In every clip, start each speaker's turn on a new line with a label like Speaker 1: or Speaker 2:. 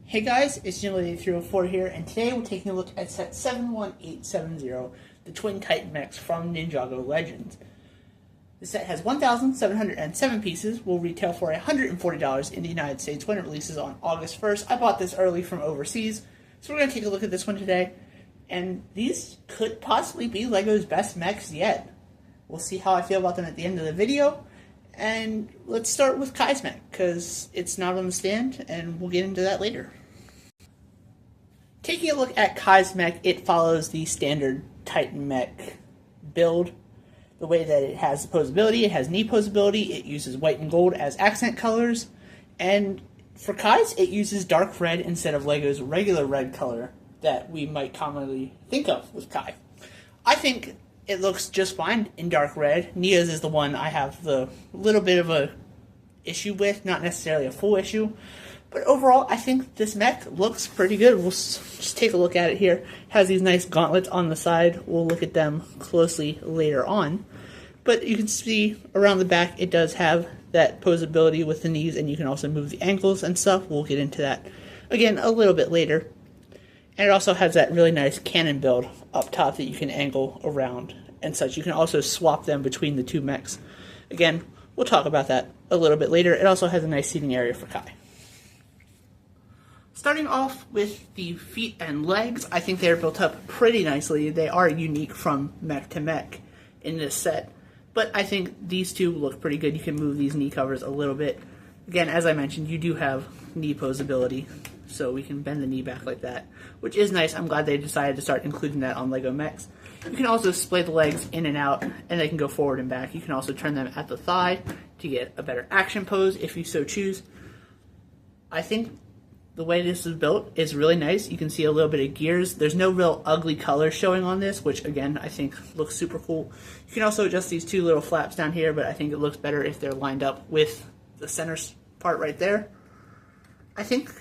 Speaker 1: Hey guys, it's Ninjago304 here, and today we're taking a look at set 71870, the Twin Titan Mechs from Ninjago Legends. The set has 1,707 pieces, will retail for $140 in the United States when it releases on August 1st. I bought this early from overseas, so we're going to take a look at this one today, and these could possibly be LEGO's best mechs yet. We'll see how I feel about them at the end of the video. And let's start with Kai's mech, because it's not on the stand, and we'll get into that later. Taking a look at Kai's mech, it follows the standard Titan mech build. The way that it has posability, it has knee posability, it uses white and gold as accent colors, and for Kai's, it uses dark red instead of LEGO's regular red color that we might commonly think of with Kai. I think it looks just fine in dark red. Nia's is the one I have the little bit of a issue with, not necessarily a full issue. But overall, I think this mech looks pretty good. We'll just take a look at it here. It has these nice gauntlets on the side. We'll look at them closely later on. But you can see around the back, it does have that posability with the knees, and you can also move the ankles and stuff. We'll get into that again a little bit later. And it also has that really nice cannon build up top that you can angle around and such. You can also swap them between the two mechs. Again, we'll talk about that a little bit later. It also has a nice seating area for Kai. Starting off with the feet and legs, I think they're built up pretty nicely. They are unique from mech to mech in this set. But I think these two look pretty good. You can move these knee covers a little bit. Again, as I mentioned, you do have knee posability, so we can bend the knee back like that, which is nice. I'm glad they decided to start including that on LEGO mechs. You can also split the legs in and out, and they can go forward and back. You can also turn them at the thigh to get a better action pose if you so choose. I think the way this is built is really nice. You can see a little bit of gears. There's no real ugly color showing on this, which again, I think looks super cool. You can also adjust these two little flaps down here, but I think it looks better if they're lined up with the center part right there. I think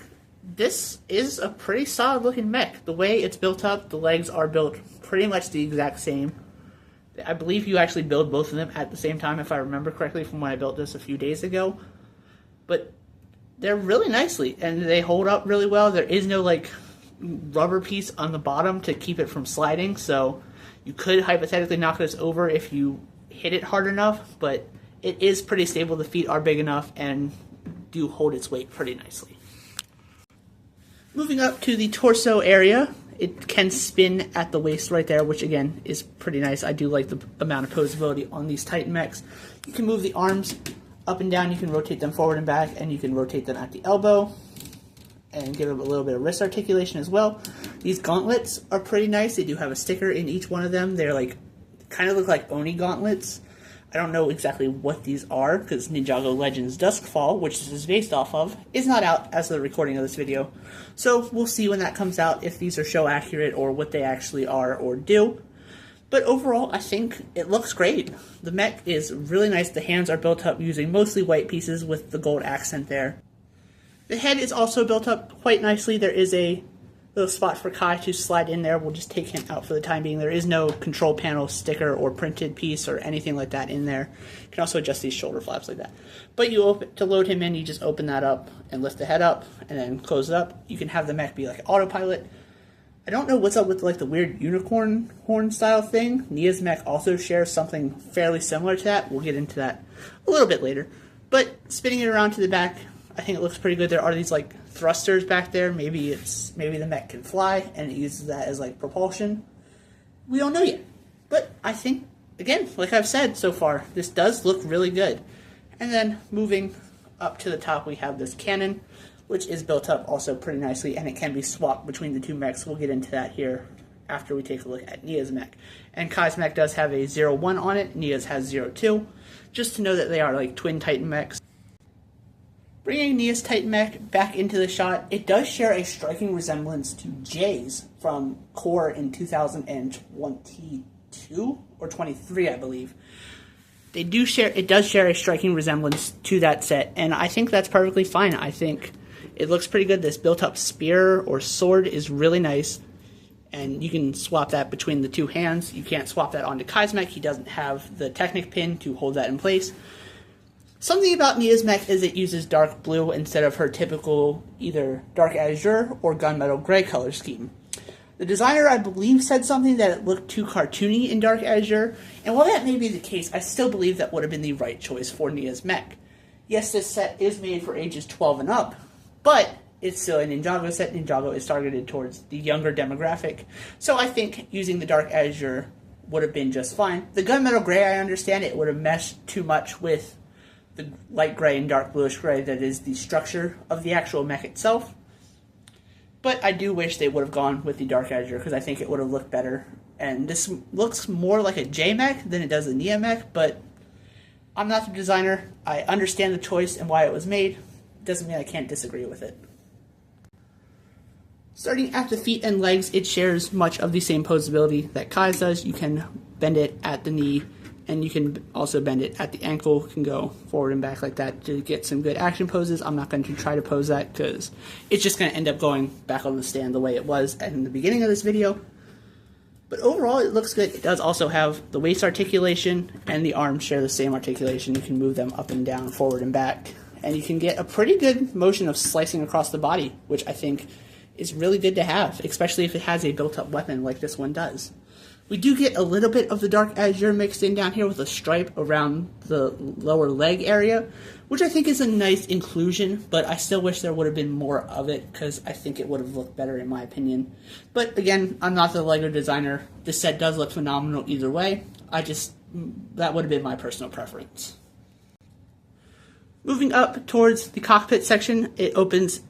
Speaker 1: this is a pretty solid looking mech. The way it's built up, the legs are built pretty much the exact same. I believe you actually build both of them at the same time, if I remember correctly from when I built this a few days ago. But they're really nicely, and they hold up really well. There is no like rubber piece on the bottom to keep it from sliding, so you could hypothetically knock this over if you hit it hard enough, but it is pretty stable. The feet are big enough and do hold its weight pretty nicely. Moving up to the torso area, it can spin at the waist right there, which again is pretty nice. I do like the amount of posability on these Titan mechs. You can move the arms up and down, you can rotate them forward and back, and you can rotate them at the elbow and give them a little bit of wrist articulation as well. These gauntlets are pretty nice. They do have a sticker in each one of them. They're like, kind of look like Oni gauntlets. I don't know exactly what these are, because Ninjago Legends DuskFall, which this is based off of, is not out as of the recording of this video. So we'll see when that comes out if these are show accurate or what they actually are or do. But overall, I think it looks great. The mech is really nice. The hands are built up using mostly white pieces with the gold accent there. The head is also built up quite nicely. There is a little spot for Kai to slide in there. We'll just take him out for the time being. There is no control panel sticker or printed piece or anything like that in there. You can also adjust these shoulder flaps like that. But to load him in, you just open that up and lift the head up and then close it up. You can have the mech be like autopilot. I don't know what's up with like the weird unicorn horn style thing. Nia's mech also shares something fairly similar to that. We'll get into that a little bit later. But spinning it around to the back, I think it looks pretty good. There are these like thrusters back there. Maybe the mech can fly and it uses that as like propulsion. We don't know yet. But I think, again, like I've said so far, this does look really good. And then moving up to the top, we have this cannon, which is built up also pretty nicely, and it can be swapped between the two mechs. We'll get into that here after we take a look at Nia's mech. And Kai's mech does have a 0-1 on it. Nia's has 0-2, just to know that they are like twin Titan mechs. Bringing Nia's Titan mech back into the shot, it does share a striking resemblance to Jay's from Core in 2022 or 23, I believe. It does share a striking resemblance to that set, and I think that's perfectly fine. I think it looks pretty good. This built-up spear or sword is really nice, and you can swap that between the two hands. You can't swap that onto Kai's mech. He doesn't have the Technic pin to hold that in place. Something about Nia's mech is it uses dark blue instead of her typical either dark azure or gunmetal gray color scheme. The designer, I believe, said something that it looked too cartoony in dark azure, and while that may be the case, I still believe that would have been the right choice for Nia's mech. Yes, this set is made for ages 12 and up, but it's still a Ninjago set. Ninjago is targeted towards the younger demographic, so I think using the dark azure would have been just fine. The gunmetal gray, I understand it would have meshed too much with the light gray and dark bluish gray that is the structure of the actual mech itself. But I do wish they would have gone with the dark azure because I think it would have looked better. And this looks more like a J mech than it does a Nia mech, but I'm not the designer. I understand the choice and why it was made. Doesn't mean I can't disagree with it. Starting at the feet and legs, it shares much of the same posability that Kai's does. You can bend it at the knee, and you can also bend it at the ankle. You can go forward and back like that to get some good action poses. I'm not going to try to pose that because it's just going to end up going back on the stand the way it was in the beginning of this video. But overall, it looks good. It does also have the waist articulation, and the arms share the same articulation. You can move them up and down, forward and back, and you can get a pretty good motion of slicing across the body, which I think is really good to have, especially if it has a built-up weapon like this one does. We do get a little bit of the dark azure mixed in down here with a stripe around the lower leg area, which I think is a nice inclusion, but I still wish there would have been more of it because I think it would have looked better in my opinion. But again, I'm not the LEGO designer. This set does look phenomenal either way. That would have been my personal preference. Moving up towards the cockpit section, it opens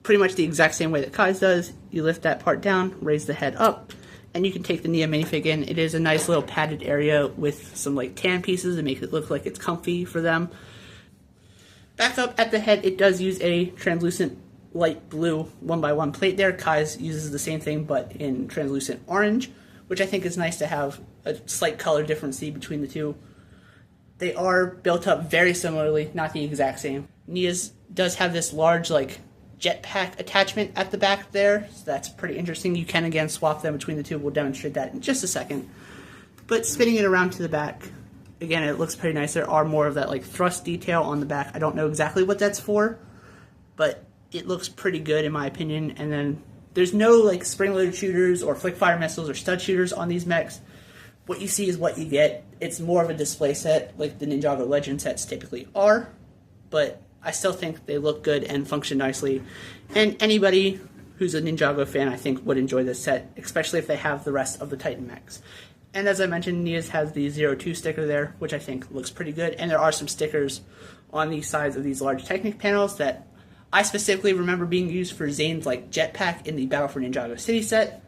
Speaker 1: pretty much the exact same way that Kai's does. You lift that part down, raise the head up, and you can take the Nia minifig in. It is a nice little padded area with some like tan pieces to make it look like it's comfy for them. Back up at the head, it does use a translucent light blue 1x1 plate there. Kai's uses the same thing but in translucent orange, which I think is nice to have a slight color difference between the two. They are built up very similarly, not the exact same. Nia's does have this large like jetpack attachment at the back there, so that's pretty interesting. You can again swap them between the two. We'll demonstrate that in just a second. But spinning it around to the back, again, it looks pretty nice. There are more of that like thrust detail on the back. I don't know exactly what that's for, but it looks pretty good in my opinion. And then there's no like spring-loaded shooters or flick fire missiles or stud shooters on these mechs. What you see is what you get. It's more of a display set like the Ninjago Legends sets typically are, but I still think they look good and function nicely, and anybody who's a Ninjago fan I think would enjoy this set, especially if they have the rest of the Titan mechs. And as I mentioned, Nia's has the 02 sticker there, which I think looks pretty good, and there are some stickers on the sides of these large Technic panels that I specifically remember being used for Zane's like jetpack in the Battle for Ninjago City set.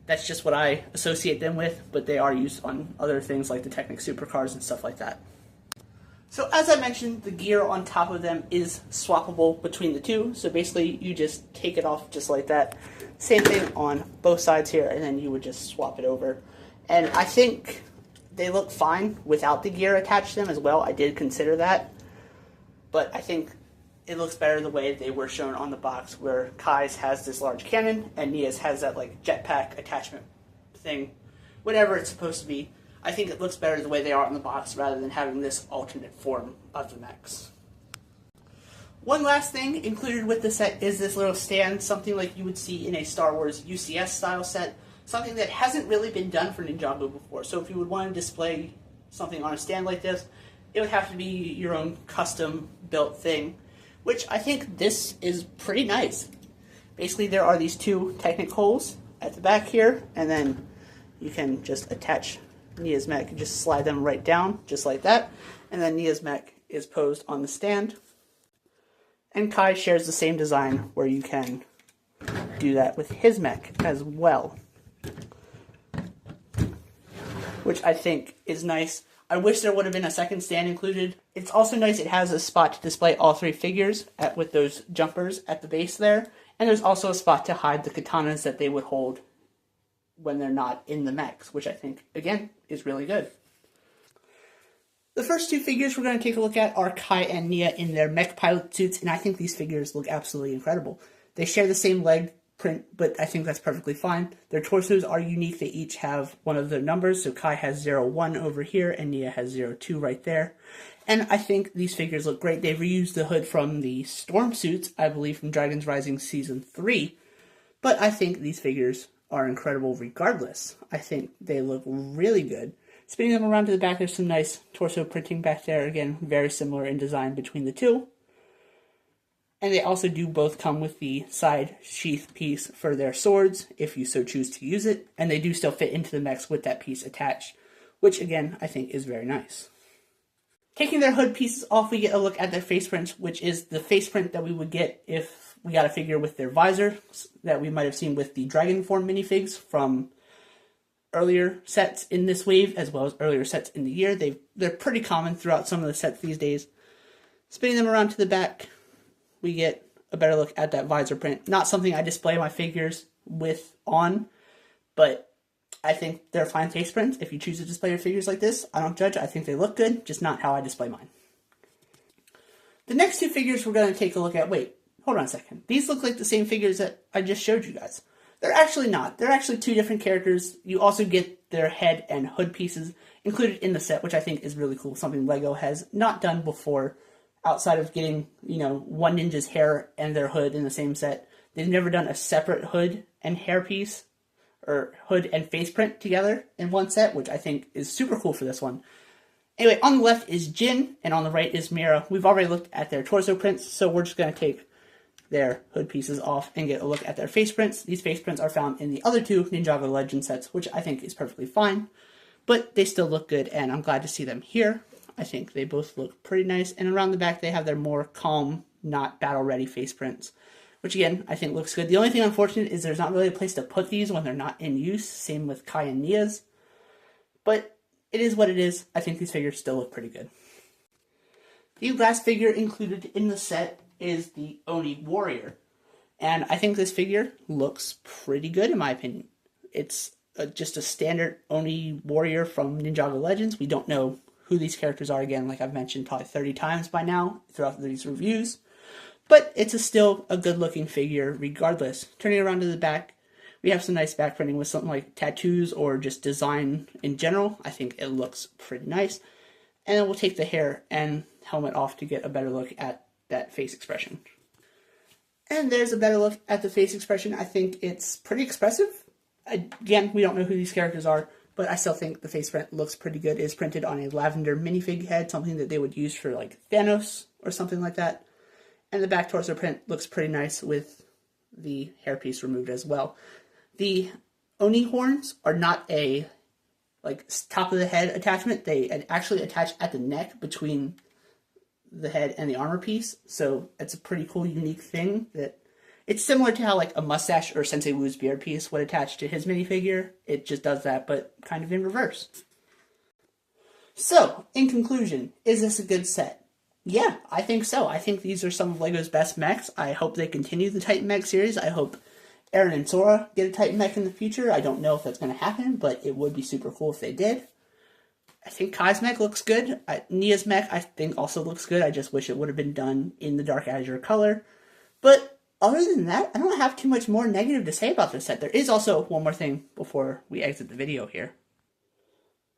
Speaker 1: That's just what I associate them with, but they are used on other things like the Technic supercars and stuff like that. So as I mentioned, the gear on top of them is swappable between the two. So basically you just take it off just like that. Same thing on both sides here, and then you would just swap it over. And I think they look fine without the gear attached to them as well. I did consider that. But I think it looks better the way they were shown on the box, where Kai's has this large cannon and Nia's has that like jetpack attachment thing, whatever it's supposed to be. I think it looks better the way they are on the box rather than having this alternate form of the mechs. One last thing included with the set is this little stand, something like you would see in a Star Wars UCS style set, something that hasn't really been done for Ninjago before. So if you would want to display something on a stand like this, it would have to be your own custom built thing, which I think this is pretty nice. Basically there are these two Technic holes at the back here, and then you can just attach Nia's mech and just slide them right down, just like that. And then Nia's mech is posed on the stand. And Kai shares the same design where you can do that with his mech as well, which I think is nice. I wish there would have been a second stand included. It's also nice it has a spot to display all three figures with those jumpers at the base there. And there's also a spot to hide the katanas that they would hold when they're not in the mechs, which I think, again, is really good. The first two figures we're going to take a look at are Kai and Nia in their mech pilot suits, and I think these figures look absolutely incredible. They share the same leg print, but I think that's perfectly fine. Their torsos are unique. They each have one of their numbers. So Kai has 01 over here, and Nia has 02 right there. And I think these figures look great. They've reused the hood from the storm suits, I believe, from Dragons Rising Season 3. But I think these figures are incredible regardless. I think they look really good. Spinning them around to the back, there's some nice torso printing back there. Again, very similar in design between the two. And they also do both come with the side sheath piece for their swords, if you so choose to use it. And they do still fit into the mechs with that piece attached, which again, I think is very nice. Taking their hood pieces off, we get a look at their face prints, which is the face print that we would get if we got a figure with their visor that we might have seen with the Dragon Form minifigs from earlier sets in this wave, as well as earlier sets in the year. They're pretty common throughout some of the sets these days. Spinning them around to the back, we get a better look at that visor print. Not something I display my figures with on, but I think they're fine face prints. If you choose to display your figures like this, I don't judge. I think they look good, just not how I display mine. The next two figures we're going to take a look at, wait, hold on a second. These look like the same figures that I just showed you guys. They're actually not. They're actually two different characters. You also get their head and hood pieces included in the set, which I think is really cool. Something LEGO has not done before. Outside of getting, one ninja's hair and their hood in the same set, they've never done a separate hood and hair piece, or hood and face print together in one set, which I think is super cool for this one. Anyway, on the left is Jin, and on the right is Mira. We've already looked at their torso prints, so we're just going to take their hood pieces off and get a look at their face prints. These face prints are found in the other two Ninjago Legends sets, which I think is perfectly fine, but they still look good, and I'm glad to see them here. I think they both look pretty nice, and around the back they have their more calm, not battle-ready face prints, which again, I think looks good. The only thing unfortunate is there's not really a place to put these when they're not in use, same with Kai and Nia's, but it is what it is. I think these figures still look pretty good. The last figure included in the set is the Oni Warrior, and I think this figure looks pretty good in my opinion. It's just a standard Oni Warrior from Ninjago Legends. We don't know who these characters are, again, like I've mentioned probably 30 times by now throughout these reviews. But it's still a good-looking figure regardless. Turning around to the back, we have some nice back printing with something like tattoos or just design in general. I think it looks pretty nice. And then we'll take the hair and helmet off to get a better look at that face expression. And there's a better look at the face expression. I think it's pretty expressive. Again, we don't know who these characters are, but I still think the face print looks pretty good. It's printed on a lavender minifig head, something that they would use for like Thanos or something like that. And the back torso print looks pretty nice with the hairpiece removed as well. The Oni horns are not a top of the head attachment. They actually attach at the neck between the head and the armor piece. So it's a pretty cool, unique thing that it's similar to how like a mustache or Sensei Wu's beard piece would attach to his minifigure. It just does that, but kind of in reverse. So, in conclusion, is this a good set? Yeah, I think so. I think these are some of LEGO's best mechs. I hope they continue the Titan Mech series. I hope Eren and Sora get a Titan Mech in the future. I don't know if that's going to happen, but it would be super cool if they did. I think Kai's mech looks good. Nia's mech, I think, also looks good. I just wish it would have been done in the Dark Azure color. But other than that, I don't have too much more negative to say about this set. There is also one more thing before we exit the video here.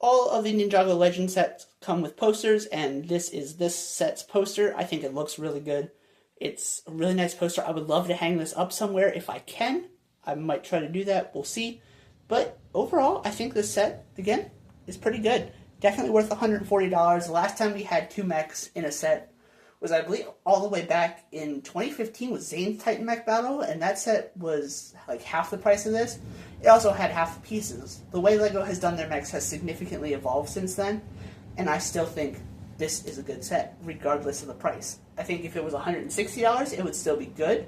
Speaker 1: All of the Ninjago Legends sets come with posters, and this is this set's poster. I think it looks really good. It's a really nice poster. I would love to hang this up somewhere if I can. I might try to do that. We'll see. But overall, I think this set, again, is pretty good. Definitely worth $140. The last time we had two mechs in a set was, I believe, all the way back in 2015 with Zane's Titan Mech Battle, and that set was like half the price of this. It also had half the pieces. The way LEGO has done their mechs has significantly evolved since then, and I still think this is a good set, regardless of the price. I think if it was $160, it would still be good.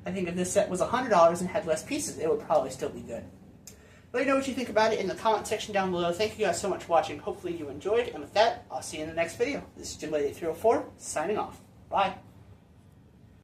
Speaker 1: I think if this set was $100 and had less pieces, it would probably still be good. Let me know what you think about it in the comment section down below. Thank you guys so much for watching. Hopefully you enjoyed, and with that, I'll see you in the next video. This is Jim 8304 signing off. Bye.